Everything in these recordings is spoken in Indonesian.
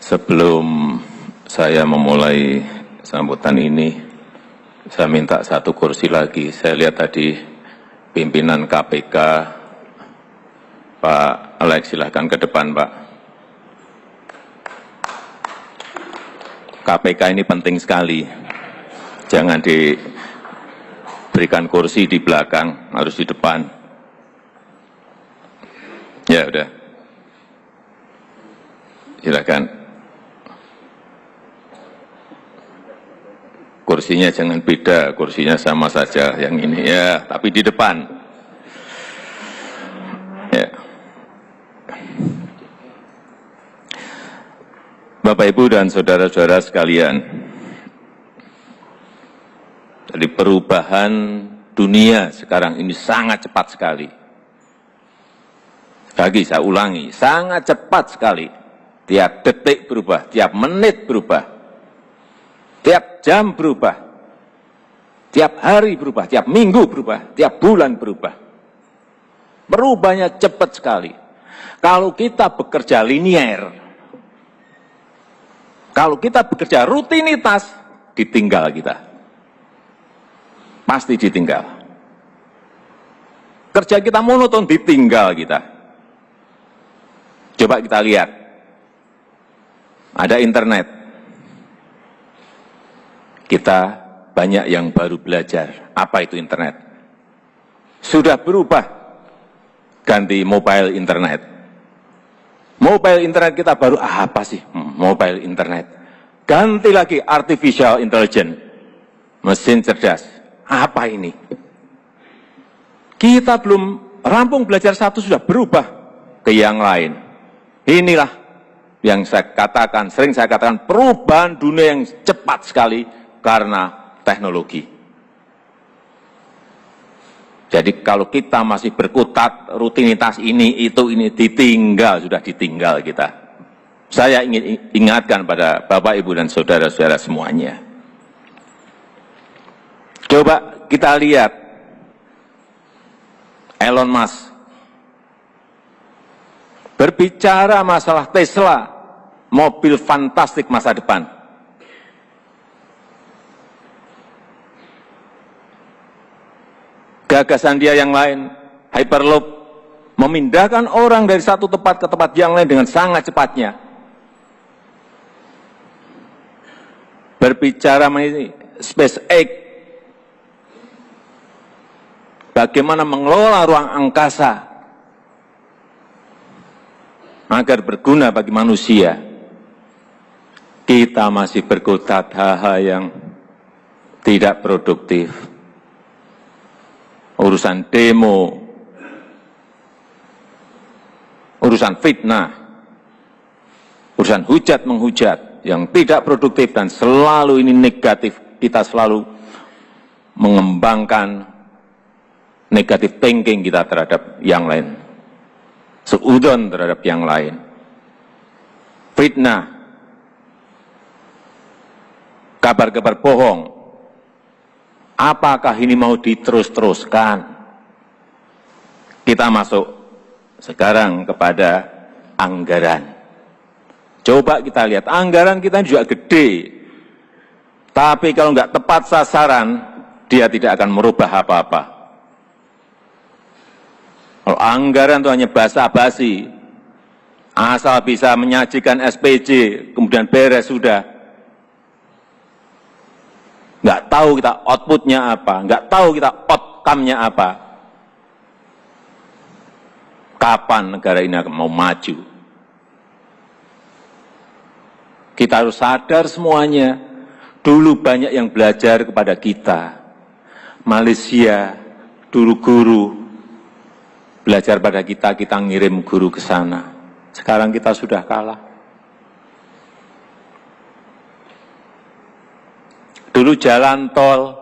Sebelum saya memulai sambutan ini, saya minta satu kursi lagi. Saya lihat tadi pimpinan KPK, Pak Alex, silahkan ke depan, Pak. KPK ini penting sekali. Jangan diberikan kursi di belakang, harus di depan. Ya, udah. Silakan. Kursinya jangan beda, kursinya sama saja yang ini ya, tapi di depan. Ya. Bapak, Ibu, dan saudara-saudara sekalian, jadi perubahan dunia sekarang ini sangat cepat sekali. Lagi saya ulangi, sangat cepat sekali. Tiap detik berubah, tiap menit berubah. Tiap jam berubah, tiap hari berubah, tiap minggu berubah, tiap bulan berubah. Berubahnya cepat sekali. Kalau kita bekerja linier, kalau kita bekerja rutinitas, ditinggal kita. Pasti ditinggal. Kerja kita monoton, ditinggal kita. Coba kita lihat. Ada internet. Kita banyak yang baru belajar apa itu internet. Sudah berubah, ganti mobile internet. Mobile internet kita baru apa sih mobile internet? Ganti lagi artificial intelligence, mesin cerdas. Apa ini? Kita belum rampung belajar satu sudah berubah ke yang lain. Inilah yang saya katakan, sering saya katakan, perubahan dunia yang cepat sekali karena teknologi. Jadi kalau kita masih berkutat rutinitas ini, itu, ini, ditinggal, sudah ditinggal kita. Saya ingin ingatkan pada Bapak, Ibu, dan saudara-saudara semuanya. Coba kita lihat Elon Musk berbicara masalah Tesla, mobil fantastik masa depan. Gagasan dia yang lain, Hyperloop, memindahkan orang dari satu tempat ke tempat yang lain dengan sangat cepatnya. Berbicara mengenai SpaceX, bagaimana mengelola ruang angkasa agar berguna bagi manusia. Kita masih berkutat hal-hal yang tidak produktif. Urusan demo, urusan fitnah, urusan hujat-menghujat yang tidak produktif dan selalu ini negatif. Kita selalu mengembangkan negatif thinking kita terhadap yang lain, seudon terhadap yang lain. Fitnah, kabar-kabar bohong. Apakah ini mau diterus-teruskan? Kita masuk sekarang kepada anggaran. Coba kita lihat, anggaran kita juga gede. Tapi kalau nggak tepat sasaran, dia tidak akan merubah apa-apa. Kalau anggaran itu hanya basa-basi, asal bisa menyajikan SPJ, kemudian beres sudah. Nggak tahu kita outputnya apa, nggak tahu kita outcome-nya apa. Kapan negara ini akan mau maju? Kita harus sadar semuanya. Dulu banyak yang belajar kepada kita. Malaysia, dulu guru belajar pada kita, kita ngirim guru ke sana. Sekarang kita sudah kalah. Dulu jalan tol,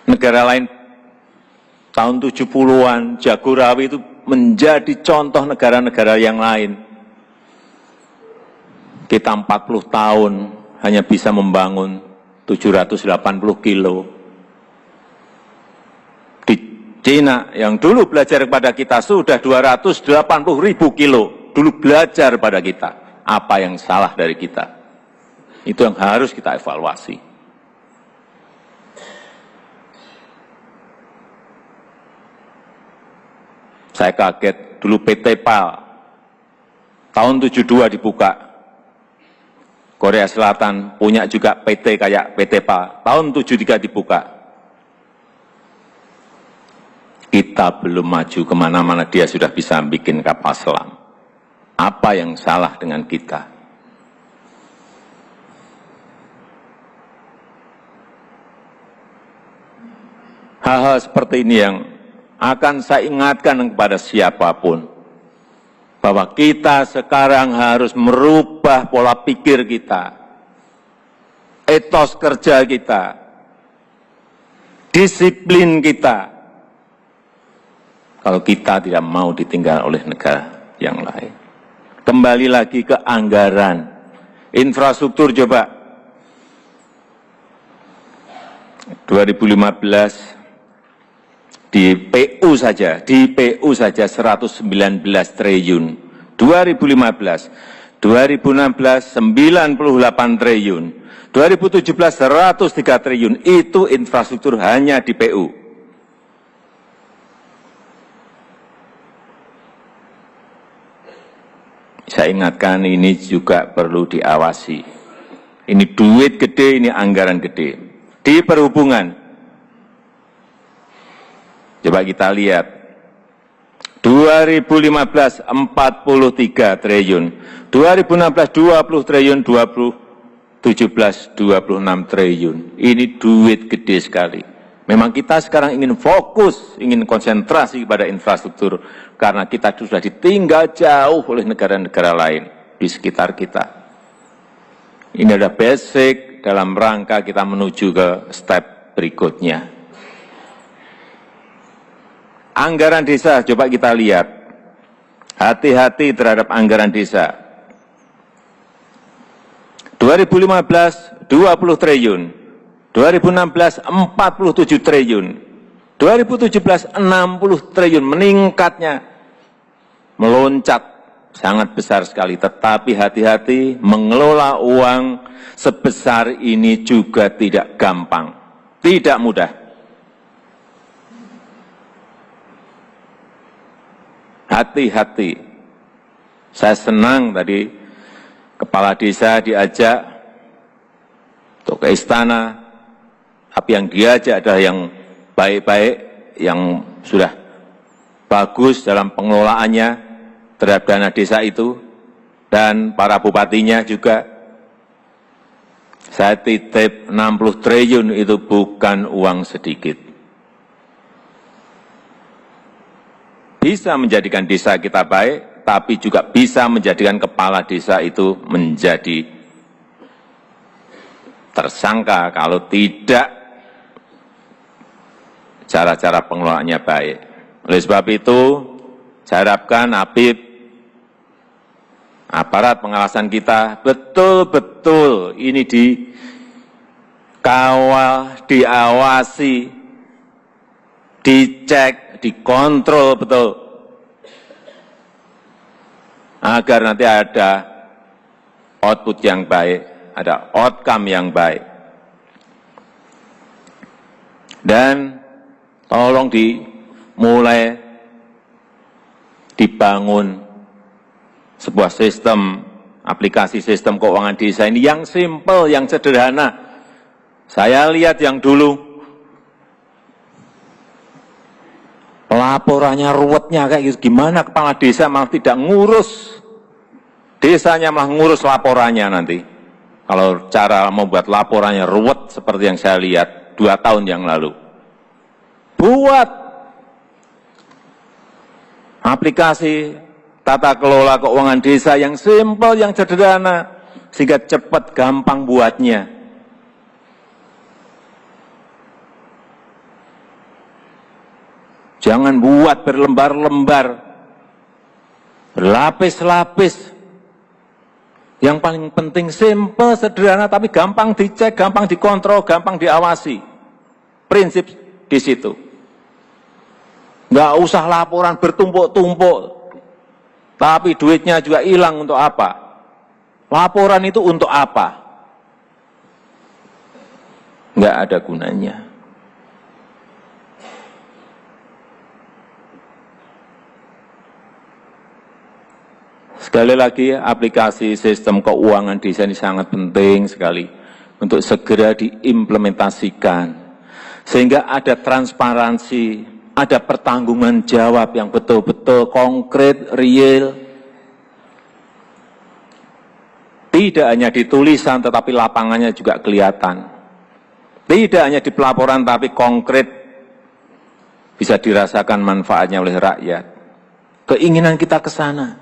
negara lain tahun 70-an, Jagorawi itu menjadi contoh negara-negara yang lain. Kita 40 tahun hanya bisa membangun 780 kilo. Di Cina yang dulu belajar kepada kita sudah 280.000 kilo. dulu belajar pada kita apa yang salah dari kita. Itu yang harus kita evaluasi. Saya kaget dulu PT PAL tahun 72 dibuka. Korea Selatan punya juga PT kayak PT PAL tahun 73 dibuka. Kita belum maju kemana-mana, dia sudah bisa bikin kapal selam. Apa yang salah dengan kita? Hal-hal seperti ini yang akan saya ingatkan kepada siapapun, bahwa kita sekarang harus merubah pola pikir kita, etos kerja kita, disiplin kita, kalau kita tidak mau ditinggal oleh negara yang lain. Kembali lagi ke anggaran. Infrastruktur coba. 2015 di PU saja 119 triliun. 2015, 2016 98 triliun. 2017 103 triliun. Itu infrastruktur hanya di PU. Saya ingatkan ini juga perlu diawasi. Ini duit gede, ini anggaran gede. Di perhubungan, coba kita lihat. 2015 43 triliun, 2016 20 triliun, 2017 26 triliun. Ini duit gede sekali. Memang kita sekarang ingin fokus, ingin konsentrasi pada infrastruktur, karena kita sudah ditinggal jauh oleh negara-negara lain di sekitar kita. Ini adalah basic dalam rangka kita menuju ke step berikutnya. Anggaran desa, coba kita lihat. Hati-hati terhadap anggaran desa. 2015, 20 triliun. 2016, 47 triliun. 2017, 60 triliun. Meningkatnya, meloncat sangat besar sekali. Tetapi hati-hati, mengelola uang sebesar ini juga tidak gampang. Tidak mudah. Hati-hati. Saya senang tadi kepala desa diajak untuk ke istana, tapi yang diajak adalah yang baik-baik, yang sudah bagus dalam pengelolaannya terhadap dana desa itu, dan para bupatinya juga. Saya titip 60 triliun itu bukan uang sedikit. Bisa menjadikan desa kita baik, tapi juga bisa menjadikan kepala desa itu menjadi tersangka kalau tidak cara-cara pengelolaannya baik. Oleh sebab itu, saya harapkan Habib, aparat pengawasan kita betul-betul ini dikawal, diawasi, dicek, dikontrol betul, agar nanti ada output yang baik, ada outcome yang baik. Dan tolong dimulai dibangun sebuah sistem, aplikasi sistem keuangan desa ini yang simple, yang sederhana. Saya lihat yang dulu, laporannya ruwetnya kayak gitu, gimana kepala desa malah tidak ngurus desanya, malah ngurus laporannya nanti. Kalau cara membuat laporannya ruwet seperti yang saya lihat 2 tahun yang lalu. Buat aplikasi tata kelola keuangan desa yang simpel, yang sederhana, sehingga cepat, gampang buatnya. Jangan buat berlembar-lembar, berlapis-lapis. Yang paling penting simple, sederhana, tapi gampang dicek, gampang dikontrol, gampang diawasi. Prinsip di situ. Nggak usah laporan bertumpuk-tumpuk. Tapi duitnya juga hilang untuk apa? Laporan itu untuk apa? Nggak ada gunanya. Sekali lagi, aplikasi sistem keuangan desa ini sangat penting sekali untuk segera diimplementasikan. Sehingga ada transparansi, ada pertanggungan jawab yang betul-betul konkret, real. Tidak hanya di tulisan, tetapi lapangannya juga kelihatan. Tidak hanya di pelaporan, tapi konkret bisa dirasakan manfaatnya oleh rakyat. Keinginan kita ke sana.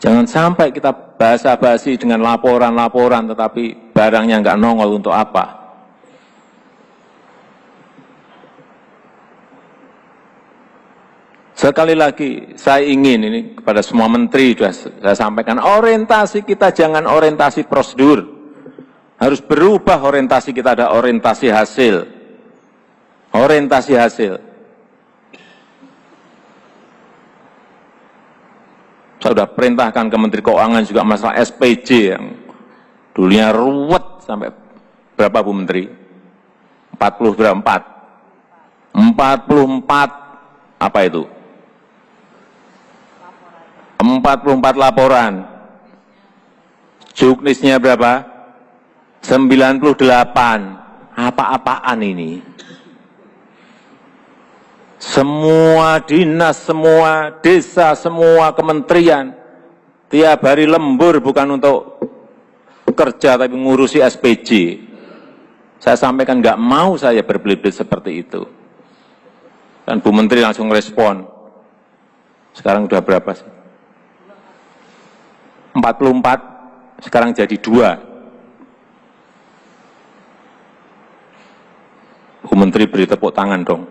Jangan sampai kita basa-basi dengan laporan-laporan, tetapi barangnya nggak nongol untuk apa. Sekali lagi, saya ingin ini kepada semua menteri, sudah saya sampaikan, orientasi kita jangan orientasi prosedur. Harus berubah orientasi kita, ada orientasi hasil. Orientasi hasil. Saya sudah perintahkan ke Menteri Keuangan juga masalah SPJ yang dulunya ruwet sampai berapa Bu Menteri? 40 berapa? 44 apa itu? 44 laporan. Juknisnya berapa? 98. Apa-apaan ini? Semua dinas, semua desa, semua kementerian tiap hari lembur bukan untuk kerja tapi ngurusi SPJ. Saya sampaikan nggak mau saya berbelit-belit seperti itu. Dan Bu Menteri langsung respon. Sekarang udah berapa sih? 44, sekarang jadi 2. Bu Menteri beri tepuk tangan dong.